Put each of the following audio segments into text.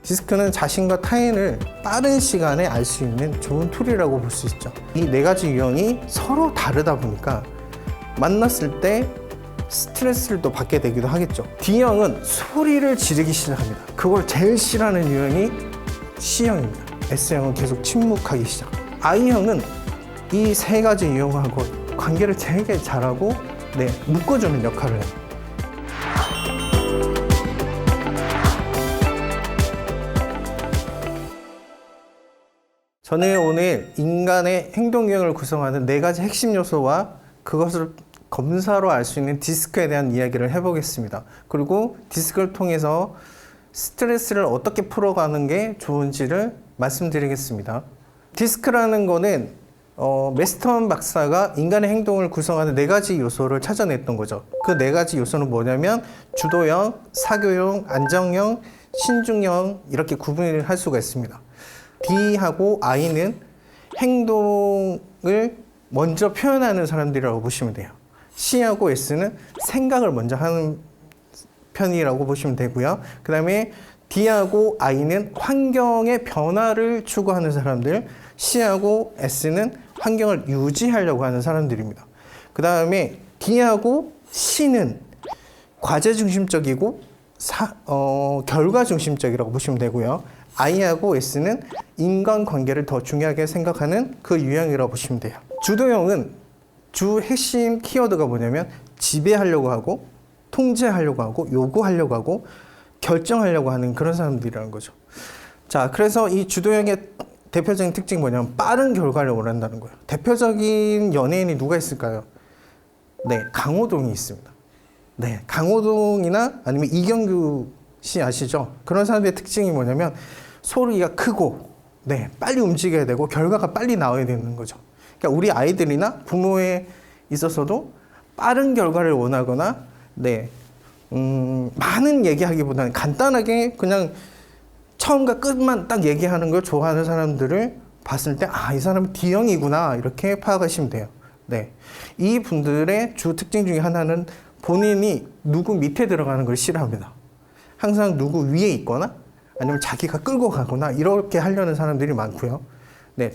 디스크는 자신과 타인을 빠른 시간에 알 수 있는 좋은 툴이라고 볼 수 있죠. 이 네 가지 유형이 서로 다르다 보니까 만났을 때 스트레스를 또 받게 되기도 하겠죠. D형은 소리를 지르기 싫어합니다. 그걸 제일 싫어하는 유형이 C형입니다. S형은 계속 침묵하기 시작. I형은 이 세 가지 유형하고 관계를 되게 잘하고 묶어주는 역할을 해요. 저는 오늘 인간의 행동 유형을 구성하는 네 가지 핵심 요소와 그것을 검사로 알 수 있는 디스크에 대한 이야기를 해보겠습니다. 그리고 디스크를 통해서 스트레스를 어떻게 풀어가는 게 좋은지를 말씀드리겠습니다. 디스크라는 거는 메스턴 박사가 인간의 행동을 구성하는 네 가지 요소를 찾아냈던 거죠. 그 네 가지 요소는 뭐냐면 주도형, 사교형, 안정형, 신중형 이렇게 구분을 할 수가 있습니다. D하고 I는 행동을 먼저 표현하는 사람들이라고 보시면 돼요. C하고 S는 생각을 먼저 하는 편이라고 보시면 되고요. 그 다음에 D하고 I는 환경의 변화를 추구하는 사람들, C하고 S는 환경을 유지하려고 하는 사람들입니다. 그 다음에 D하고 C는 과제 중심적이고 결과 중심적이라고 보시면 되고요. I하고 S는 인간관계를 더 중요하게 생각하는 그 유형이라고 보시면 돼요. 주도형은 주 핵심 키워드가 뭐냐면 지배하려고 하고 통제하려고 하고 요구하려고 하고 결정하려고 하는 그런 사람들이라는 거죠. 자, 그래서 이 주도형의 대표적인 특징이 뭐냐면 빠른 결과를 원한다는 거예요. 대표적인 연예인이 누가 있을까요? 강호동이 있습니다. 강호동이나 아니면 이경규 씨 아시죠? 그런 사람들의 특징이 뭐냐면 소리가 크고 빨리 움직여야 되고 결과가 빨리 나와야 되는 거죠. 그러니까 우리 아이들이나 부모에 있어서도 빠른 결과를 원하거나 많은 얘기하기보다는 간단하게 그냥 처음과 끝만 딱 얘기하는 걸 좋아하는 사람들을 봤을 때 이 사람은 D형이구나 이렇게 파악하시면 돼요. 이 분들의 주 특징 중에 하나는 본인이 누구 밑에 들어가는 걸 싫어합니다. 항상 누구 위에 있거나 아니면 자기가 끌고 가거나 이렇게 하려는 사람들이 많고요.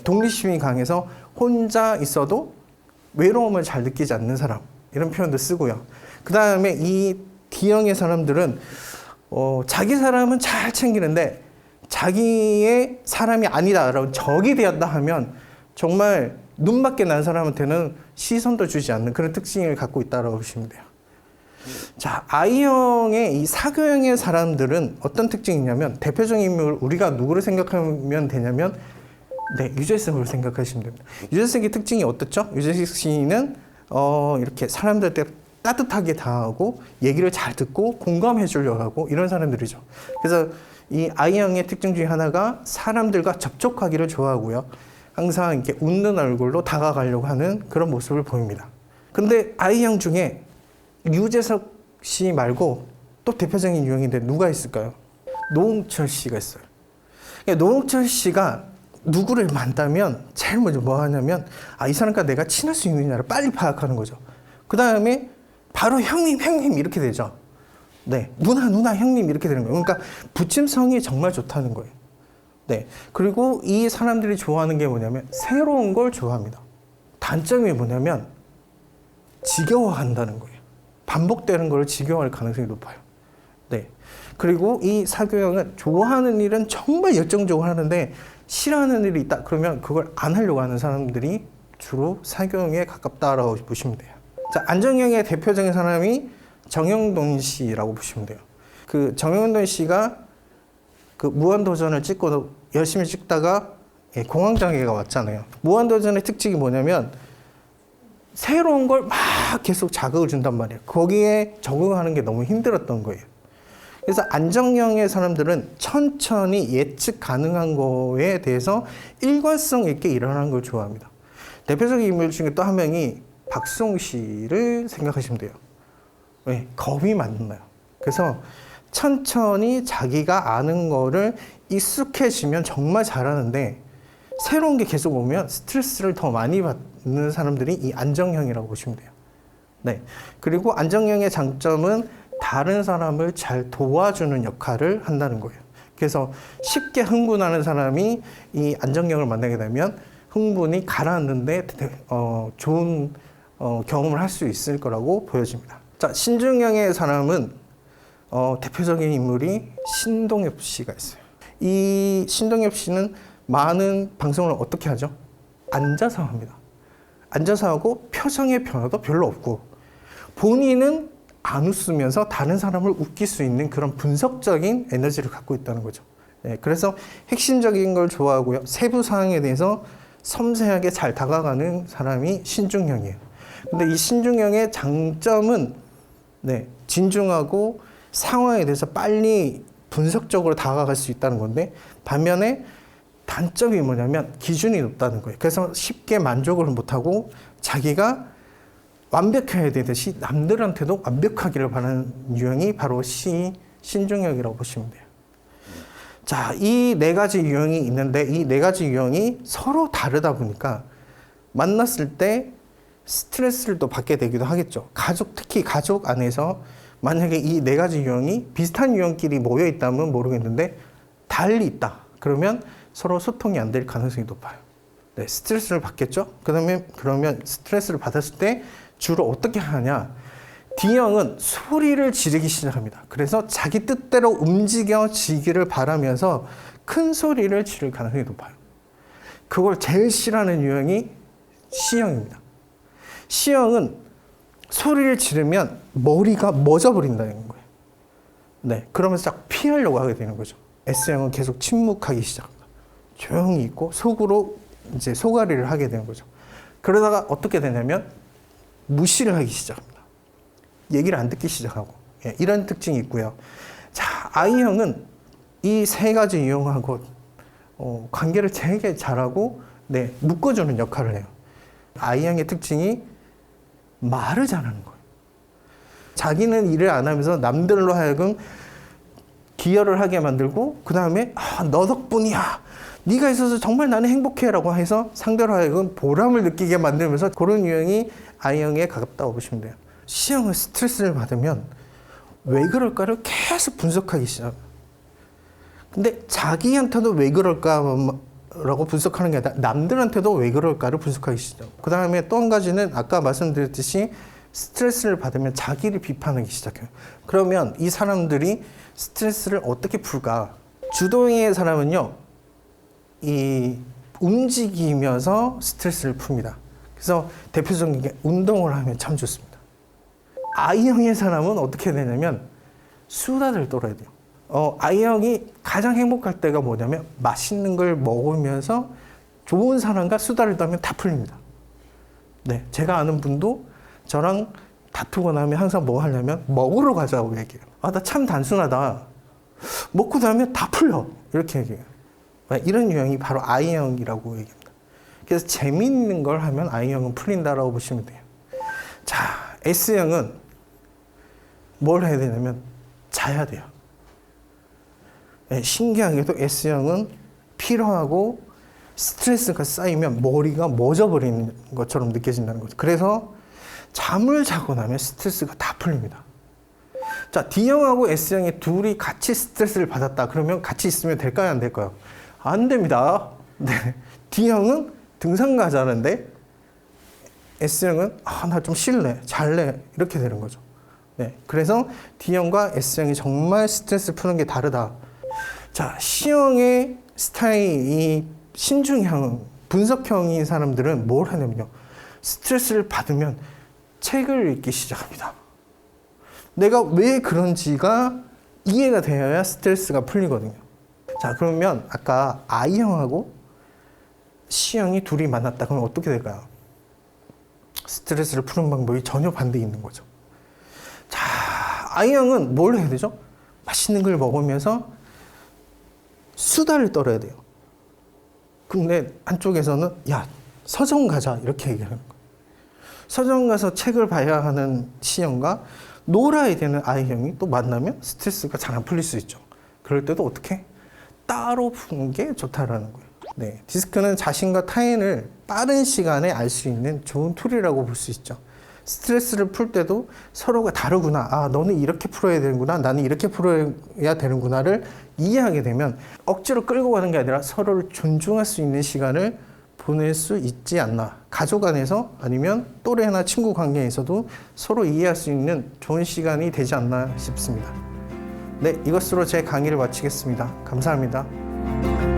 독립심이 강해서 혼자 있어도 외로움을 잘 느끼지 않는 사람 이런 표현도 쓰고요. 그 다음에 이 D형의 사람들은 자기 사람은 잘 챙기는데 자기의 사람이 아니다라고 적이 되었다 하면 정말 눈밖에 난 사람한테는 시선도 주지 않는 그런 특징을 갖고 있다고 보시면 돼요. 자, I형의 이 사교형의 사람들은 어떤 특징이 있냐면 대표적인 인물 우리가 누구를 생각하면 되냐면 유재석을 생각하시면 됩니다. 유재석의 특징이 어떻죠? 유재석 씨는 이렇게 사람들한테 따뜻하게 다하고 얘기를 잘 듣고 공감해 주려고 하고 이런 사람들이죠. 그래서 이 I형의 특징 중에 하나가 사람들과 접촉하기를 좋아하고요. 항상 이렇게 웃는 얼굴로 다가가려고 하는 그런 모습을 보입니다. 근데 I형 중에 유재석 씨 말고 또 대표적인 유형인데 누가 있을까요? 노홍철 씨가 있어요. 노홍철 씨가 누구를 만나면 제일 먼저 뭐 하냐면 이 사람과 내가 친할 수 있느냐를 빨리 파악하는 거죠. 그 다음에 바로 형님 이렇게 되죠. 누나 형님 이렇게 되는 거예요. 그러니까 부침성이 정말 좋다는 거예요. 그리고 이 사람들이 좋아하는 게 뭐냐면 새로운 걸 좋아합니다. 단점이 뭐냐면 지겨워한다는 거예요. 반복되는 걸 지겨워할 가능성이 높아요. 그리고 이 사교형은 좋아하는 일은 정말 열정적으로 하는데 싫어하는 일이 있다 그러면 그걸 안 하려고 하는 사람들이 주로 사교형에 가깝다라고 보시면 돼요. 자, 안정형의 대표적인 사람이 정영돈 씨라고 보시면 돼요. 그 정영돈 씨가 그 무한도전을 찍고 열심히 찍다가 공황장애가 왔잖아요. 무한도전의 특징이 뭐냐면 새로운 걸 막 계속 자극을 준단 말이에요. 거기에 적응하는 게 너무 힘들었던 거예요. 그래서 안정형의 사람들은 천천히 예측 가능한 거에 대해서 일관성 있게 일어나는 걸 좋아합니다. 대표적인 인물 중에 또 한 명이 박수홍 씨를 생각하시면 돼요. 겁이 많나요? 그래서 천천히 자기가 아는 거를 익숙해지면 정말 잘하는데 새로운 게 계속 오면 스트레스를 더 많이 받는 사람들이 이 안정형이라고 보시면 돼요. 그리고 안정형의 장점은 다른 사람을 잘 도와주는 역할을 한다는 거예요. 그래서 쉽게 흥분하는 사람이 이 안정형을 만나게 되면 흥분이 가라앉는데 좋은 경험을 할 수 있을 거라고 보여집니다. 자, 신중형의 사람은 대표적인 인물이 신동엽 씨가 있어요. 이 신동엽 씨는 많은 방송을 어떻게 하죠? 앉아서 합니다. 앉아서 하고 표정의 변화도 별로 없고 본인은 안 웃으면서 다른 사람을 웃길 수 있는 그런 분석적인 에너지를 갖고 있다는 거죠. 네, 그래서 핵심적인 걸 좋아하고요. 세부 사항에 대해서 섬세하게 잘 다가가는 사람이 신중형이에요. 근데 이 신중형의 장점은 진중하고 상황에 대해서 빨리 분석적으로 다가갈 수 있다는 건데, 반면에 단점이 뭐냐면 기준이 높다는 거예요. 그래서 쉽게 만족을 못하고 자기가 완벽해야 되듯이 남들한테도 완벽하기를 바라는 유형이 바로 신중형이라고 보시면 돼요. 자, 이 네 가지 유형이 있는데 이 네 가지 유형이 서로 다르다 보니까 만났을 때 스트레스를 또 받게 되기도 하겠죠. 특히 가족 안에서 만약에 이 네 가지 유형이 비슷한 유형끼리 모여 있다면 모르겠는데 달리 있다. 그러면 서로 소통이 안 될 가능성이 높아요. 네, 스트레스를 받겠죠? 그러면 스트레스를 받았을 때 주로 어떻게 하냐? D형은 소리를 지르기 시작합니다. 그래서 자기 뜻대로 움직여지기를 바라면서 큰 소리를 지를 가능성이 높아요. 그걸 제일 싫어하는 유형이 C형입니다. C형은 소리를 지르면 머리가 멎어버린다는 거예요. 네, 그러면서 딱 피하려고 하게 되는 거죠. S형은 계속 침묵하기 시작합니다. 조용히 있고 속으로 이제 소가리를 하게 되는 거죠. 그러다가 어떻게 되냐면 무시를 하기 시작합니다. 얘기를 안 듣기 시작하고, 이런 특징이 있고요. 자, I형은 이 세 가지 유형하고 관계를 되게 잘하고 묶어주는 역할을 해요. I형의 특징이 말을 잘하는 거예요. 자기는 일을 안 하면서 남들로 하여금 기여를 하게 만들고 그 다음에 너 덕분이야. 네가 있어서 정말 나는 행복해라고 해서 상대로 하여금 보람을 느끼게 만들면서 그런 유형이 I형에 가깝다고 보시면 돼요. C형은 스트레스를 받으면 왜 그럴까를 계속 분석하기 시작해요. 근데 자기한테도 왜 그럴까라고 분석하는 게 아니라 남들한테도 왜 그럴까를 분석하기 시작해요. 그 다음에 또 한 가지는 아까 말씀드렸듯이 스트레스를 받으면 자기를 비판하기 시작해요. 그러면 이 사람들이 스트레스를 어떻게 풀까? 주도형의 사람은요, 이 움직이면서 스트레스를 풉니다. 그래서 대표적인 게 운동을 하면 참 좋습니다. I형의 사람은 어떻게 되냐면 수다를 떨어야 돼요. I형이 가장 행복할 때가 뭐냐면 맛있는 걸 먹으면서 좋은 사람과 수다를 떨면 다 풀립니다. 네, 제가 아는 분도 저랑 다투고 나면 항상 뭐 하냐면 먹으러 가자고 얘기해요. 나 참 단순하다. 먹고 나면 다 풀려. 이렇게 얘기해요. 이런 유형이 바로 I형이라고 얘기합니다. 그래서 재미있는 걸 하면 I형은 풀린다라고 보시면 돼요. 자, S형은 뭘 해야 되냐면 자야 돼요. 신기하게도 S형은 피로하고 스트레스가 쌓이면 머리가 멎어버리는 것처럼 느껴진다는 거죠. 그래서 잠을 자고 나면 스트레스가 다 풀립니다. 자, D형하고 S형이 둘이 같이 스트레스를 받았다. 그러면 같이 있으면 될까요? 안 될까요? 안 됩니다. 네. D형은 등산 가자는데 S형은 나 좀 쉴래, 잘래 이렇게 되는 거죠. 네. 그래서 D형과 S형이 정말 스트레스 푸는 게 다르다. 자, C형의 스타일이 신중형, 분석형인 사람들은 뭘 하냐면요. 스트레스를 받으면 책을 읽기 시작합니다. 내가 왜 그런지가 이해가 되어야 스트레스가 풀리거든요. 자, 그러면 아까 I형하고 C형이 둘이 만났다 그러면 어떻게 될까요? 스트레스를 푸는 방법이 전혀 반대 있는 거죠. 자, I형은 뭘 해야 되죠? 맛있는 걸 먹으면서 수다를 떨어야 돼요. 근데 한쪽에서는 야, 서점 가자 이렇게 얘기하는 거예요. 서점 가서 책을 봐야 하는 C형과 놀아야 되는 I형이 또 만나면 스트레스가 잘 안 풀릴 수 있죠. 그럴 때도 어떻게? 따로 푸는 게 좋다라는 거예요. 네, 디스크는 자신과 타인을 빠른 시간에 알 수 있는 좋은 툴이라고 볼 수 있죠. 스트레스를 풀 때도 서로가 다르구나. 아, 너는 이렇게 풀어야 되는구나. 나는 이렇게 풀어야 되는구나를 이해하게 되면 억지로 끌고 가는 게 아니라 서로를 존중할 수 있는 시간을 보낼 수 있지 않나. 가족 안에서 아니면 또래나 친구 관계에서도 서로 이해할 수 있는 좋은 시간이 되지 않나 싶습니다. 네, 이것으로 제 강의를 마치겠습니다. 감사합니다.